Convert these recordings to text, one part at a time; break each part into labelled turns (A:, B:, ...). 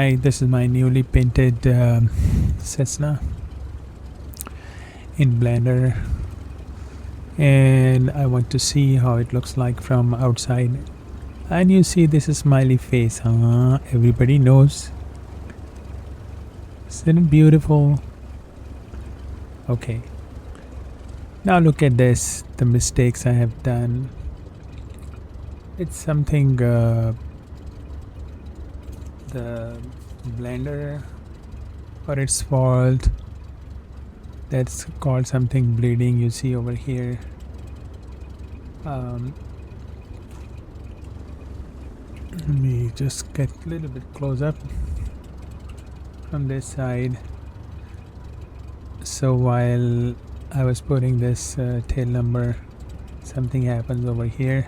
A: Hi, this is my newly painted Cessna in Blender, and I want to see how it looks like from outside. And you see this is smiley face, huh? Everybody knows. Isn't it beautiful? Okay, now look at this, the mistakes I have done. It's something the Blender or its fault. That's called something bleeding, you see over here. Let me just get a little bit close up from this side. So while I was putting this tail number, something happens over here.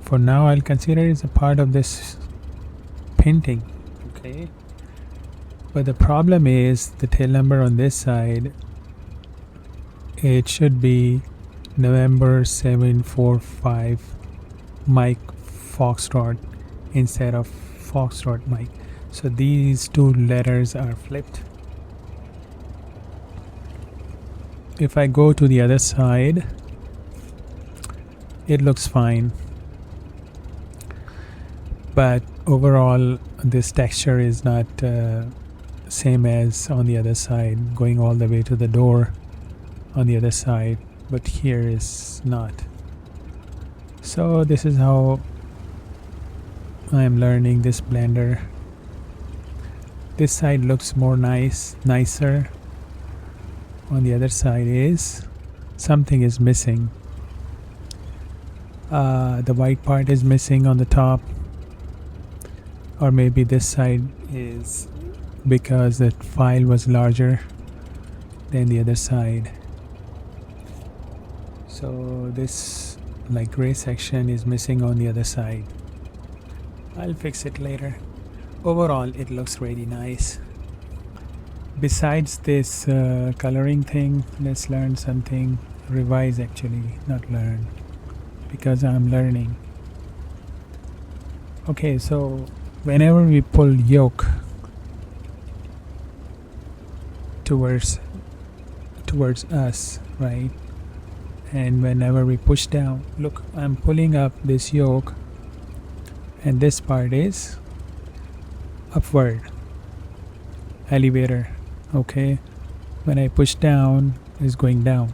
A: For now I'll consider it as a part of this painting, okay? But the problem is the tail number on this side, it should be November 745 Mike Foxtrot instead of Foxtrot Mike. So these two letters are flipped. If I go to the other side, it looks fine. But overall this texture is not same as on the other side, going all the way to the door on the other side, but here is not. So this is how I am learning this Blender. This side looks more nicer. On the other side is something is missing. The white part is missing on the top, or maybe this side is because that file was larger than the other side. So this like gray section is missing on the other side. I'll fix it later. Overall it looks really nice. Besides this coloring thing, let's learn something. Revise actually, not learn, because I'm learning. Okay, so whenever we pull yoke towards us, right, and whenever we push down, look, I'm pulling up this yoke and this part is upward, elevator, okay? When I push down, it's going down.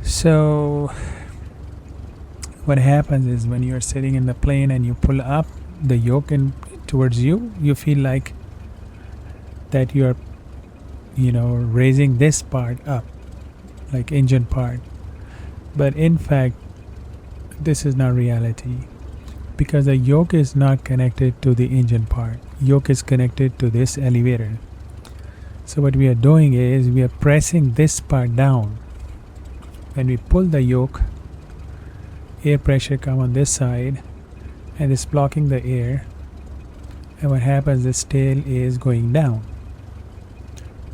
A: So what happens is when you're sitting in the plane and you pull up the yoke in towards you, you feel like that you're raising this part up, like engine part. But in fact this is not reality, because the yoke is not connected to the engine part. Yoke is connected to this elevator. So what we are doing is we are pressing this part down. When we pull the yoke, air pressure come on this side and it's blocking the air, and what happens, this tail is going down.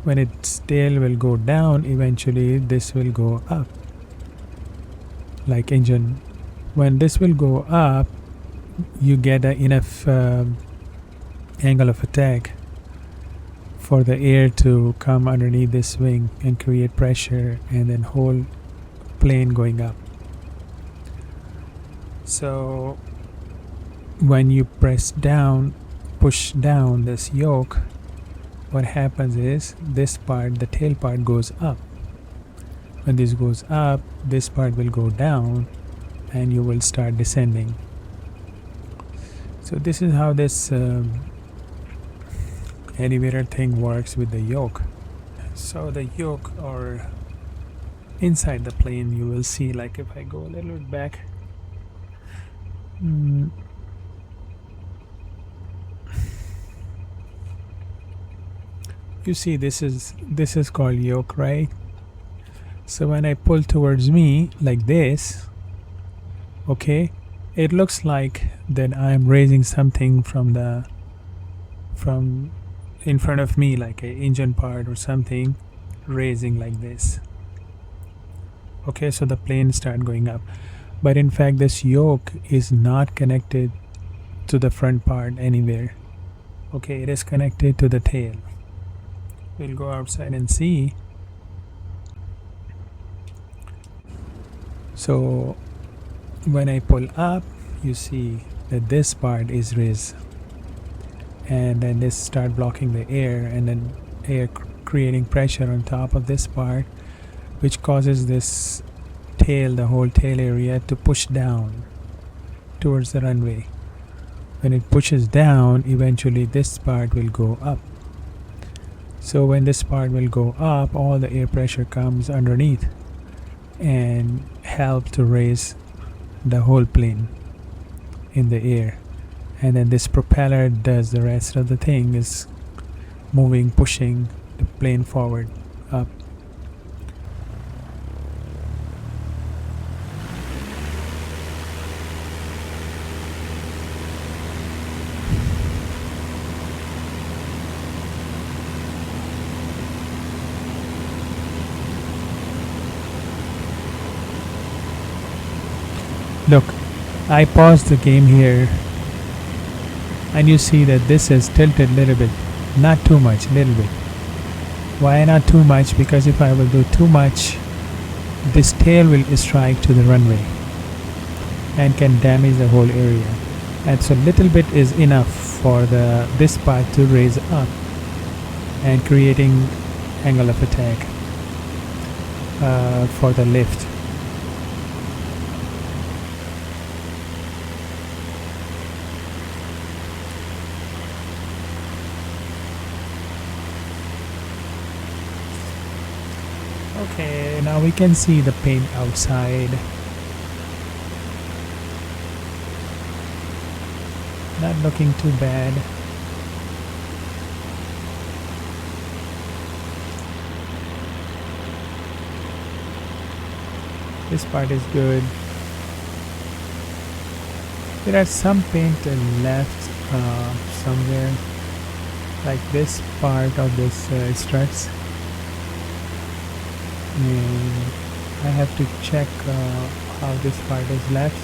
A: When its tail will go down, eventually this will go up like engine. When this will go up, you get enough angle of attack for the air to come underneath this wing and create pressure, and then whole plane going up. So when you press down, push down this yoke, what happens is this part, the tail part, goes up. When this goes up, this part will go down and you will start descending. So this is how this elevator thing works with the yoke. So the yoke, or inside the plane, you will see, like if I go a little bit back, you see this is called yoke, right? So when I pull towards me like this, okay, it looks like that I'm raising something from in front of me, like an engine part or something, raising like this. Okay, so the plane start going up, but in fact this yoke is not connected to the front part anywhere. Okay, it is connected to the tail. We'll go outside and see. So when I pull up, you see that this part is raised, and then this start blocking the air, and then air creating pressure on top of this part, which causes this tail, the whole tail area, to push down towards the runway. When it pushes down, eventually this part will go up. So when this part will go up, all the air pressure comes underneath and help to raise the whole plane in the air. And then this propeller does the rest of the thing, is moving, pushing the plane forward, up. Look, I paused the game here, and you see that this is tilted a little bit, not too much, a little bit. Why not too much? Because if I will do too much, this tail will strike to the runway and can damage the whole area. And so little bit is enough for this part to raise up and creating angle of attack for the lift. Okay, now we can see the paint outside. Not looking too bad. This part is good. There are some paint left somewhere, like this part of this struts. And I have to check how this part is left.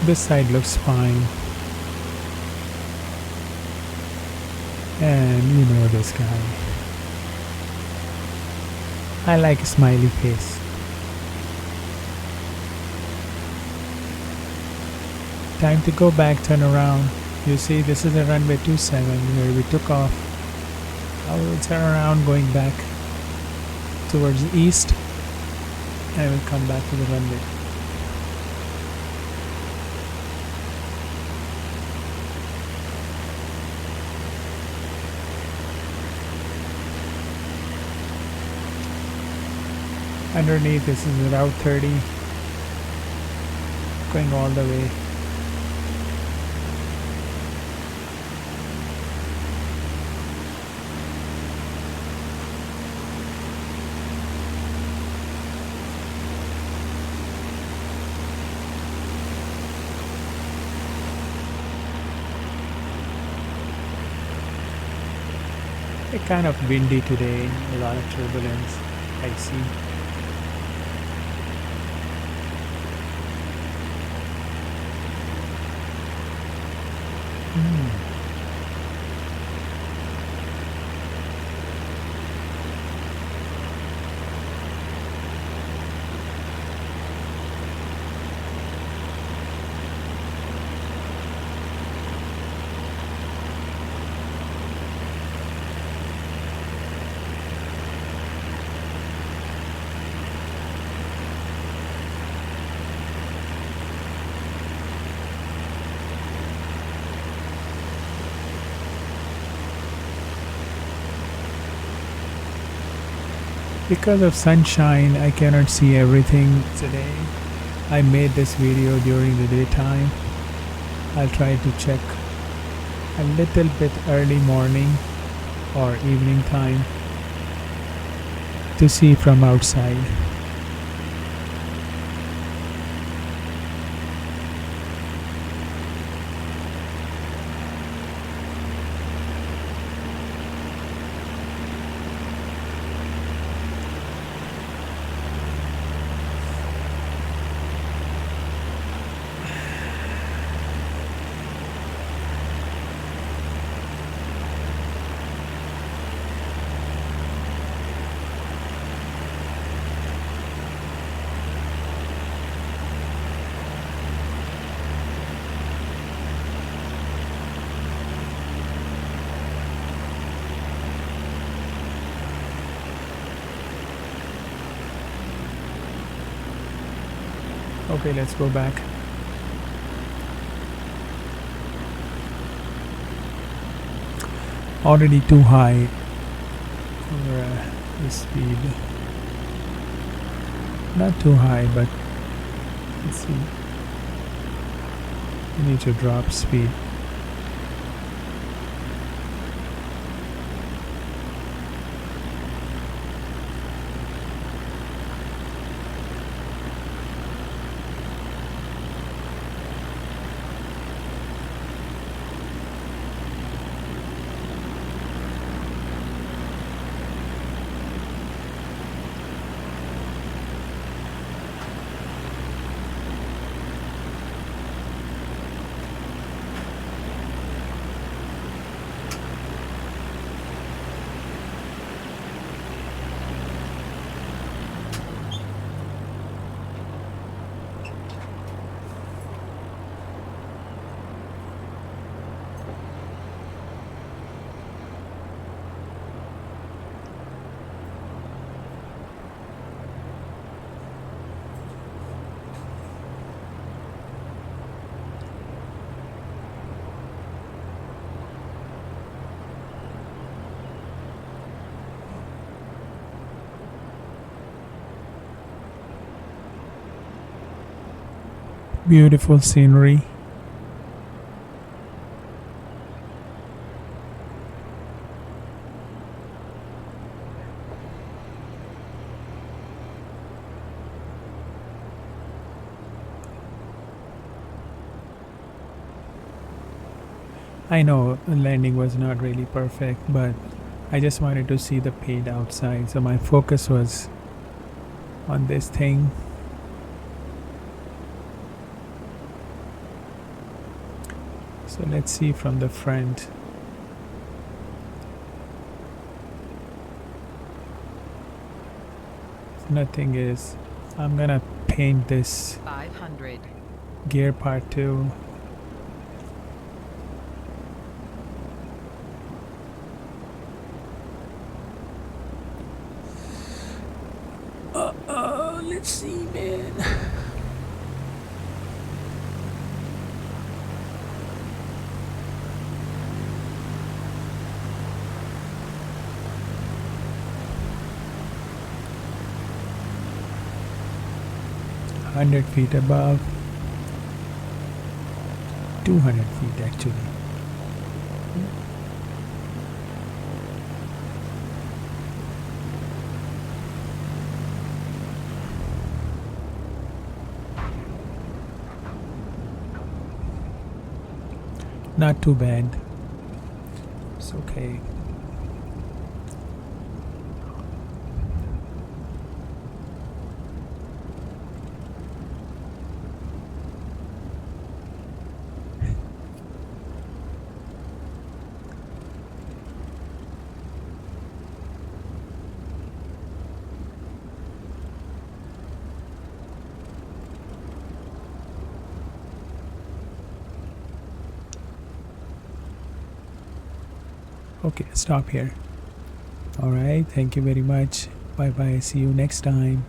A: This side looks fine, and you know this guy. I like a smiley face. Time to go back, turn around. You see, this is the runway 27 where we took off. I will turn around going back towards the east, and I will come back to the runway. Underneath, this is Route 30 going all the way. It's kind of windy today, a lot of turbulence, I see. Because of sunshine, I cannot see everything today. I made this video during the daytime. I'll try to check a little bit early morning or evening time to see from outside. Okay, let's go back. Already too high for the speed. Not too high, but let's see. We need to drop speed. Beautiful scenery. I know the landing was not really perfect, but I just wanted to see the paint outside, so my focus was on this thing. So let's see from the front. Nothing is. I'm gonna paint this
B: 500.
A: gear part too. Let's see, man. $100 feet above. 200 feet actually. Not too bad. It's okay. Okay, stop here. All right, thank you very much. Bye bye. See you next time.